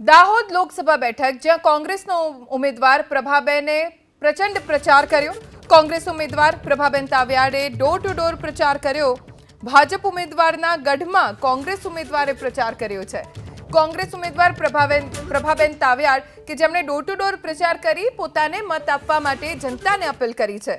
દાહોદ લોકસભા બેઠક જ્યાં કોંગ્રેસનો ઉમેદવાર પ્રભાબેને પ્રચંડ પ્રચાર કર્યો। કોંગ્રેસ ઉમેદવાર પ્રભાબેન તાવિયાડે ડોર ટુ ડોર પ્રચાર કર્યો। ભાજપ ઉમેદવારના ગઢમાં કોંગ્રેસ ઉમેદવારે પ્રચાર કર્યો છે। કોંગ્રેસ ઉમેદવાર પ્રભાબેન તાવિયાડ કે જેમણે ડોર ટુ ડોર પ્રચાર કરી પોતાને મત આપવા માટે જનતાને અપીલ કરી છે।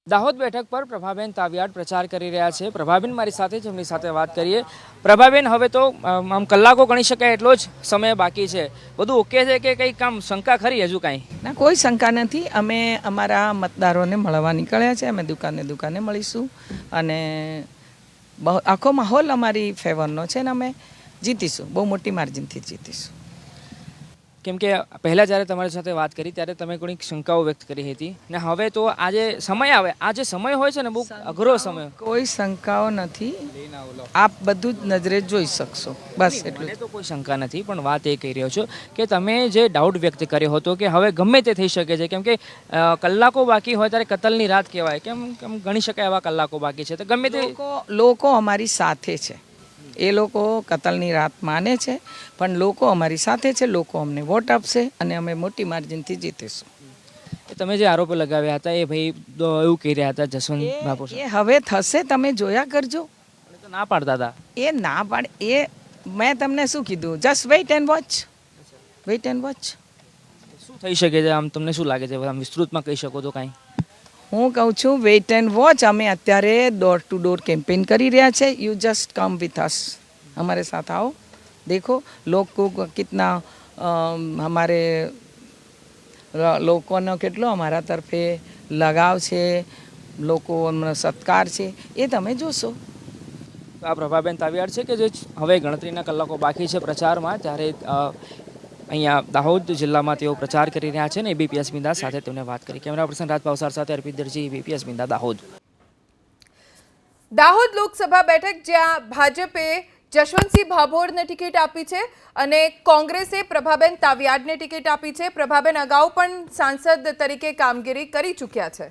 દાહોદ બેઠક પર પ્રભાબેન તાવિયાડ પ્રચાર કરી રહ્યા છે। પ્રભાબેન મારી સાથે જ એમની સાથે વાત કરીએ। પ્રભાબેન, હવે તો આમ કલાકો ગણી શકાય એટલો જ સમય બાકી છે, બધું ઓકે છે કે કંઈ કામ શંકા ખરી હજુ કાંઈ? ના, કોઈ શંકા નથી। અમે અમારા મતદારોને મળવા નીકળ્યા છે। અમે દુકાને મળીશું અને આખો માહોલ અમારી ફેવરનો છે ને અમે જીતીશું, બહુ મોટી માર્જિનથી જીતીશું। કેમ કે પહેલાં જ્યારે તમારી સાથે વાત કરી ત્યારે તમે ઘણી શંકાઓ વ્યક્ત કરી હતી ને હવે તો આજે સમય આવે, આ જે સમય હોય છે ને બહુ અઘરો સમય, કોઈ શંકાઓ નથી, આપ બધું જ નજરે જોઈ શકશો, બસ એટલું। મને તો કોઈ શંકા નથી, પણ વાત એ કહી રહ્યો છું કે તમે જે ડાઉટ વ્યક્ત કર્યો હતો કે હવે ગમે તે થઈ શકે છે, કેમ કે કલાકો બાકી હોય ત્યારે કતલની રાત કહેવાય, કેમ ગણી શકાય એવા કલાકો બાકી છે, તો ગમે તે લોકો અમારી સાથે છે। એ લોકો કતલની રાત માને છે, પણ લોકો અમારી સાથે છે, લોકો અમને વોટ આપશે અને અમે મોટી માર્જિનથી જીતીશું। તમે જે આરોપો લગાવ્યા હતા એ ભાઈ એવું કહી રહ્યા હતા જસવંત બાપુ, એ હવે થશે, તમે જોયા કરજો। તો ના પાડતા હતા, એ ના પાડે, એ મેં તમને શું કીધું, just weight and watch, weight and watch. શું થઈ શકે છે આમ, તમને શું લાગે છે, આમ વિસ્તૃતમાં કહી શકો તો કાંઈ? હું કહું છું વેઇટ એન્ડ વોચ। અમે અત્યારે ડોર ટુ ડોર કેમ્પેન કરી રહ્યા છે। You just come with us, हमारे साथ आओ, देखो लोग को कितना हमारे લોકોનો કેટલો અમારા તરફે લગાવ છે, લોકોનો સત્કાર છે, એ તમે જોશો। આ પ્રભાબેન તાવિયાડ છે કે જે હવે ગણતરીના કલાકો બાકી છે પ્રચારમાં, ત્યારે અહીંયા દાહોદ જિલ્લામાં તેઓ પ્રચાર કરી રહ્યા છે ને એબીપી અસ્મિતા સાથે તેમને વાત કરી। કેમેરા પર્સન રાજ પાવસાર સાથે અર્પિત દરજી, એબીપી અસ્મિતા, દાહોદ। દાહોદ લોકસભા બેઠક જ્યાં ભાજપે જશવંતસિંહ ભાભોરને ટિકિટ આપી છે અને કોંગ્રેસે પ્રભાબેન તાવિયાડને ટિકિટ આપી છે। પ્રભાબેન અગાઉ પણ સાંસદ તરીકે કામગીરી કરી ચૂક્યા છે।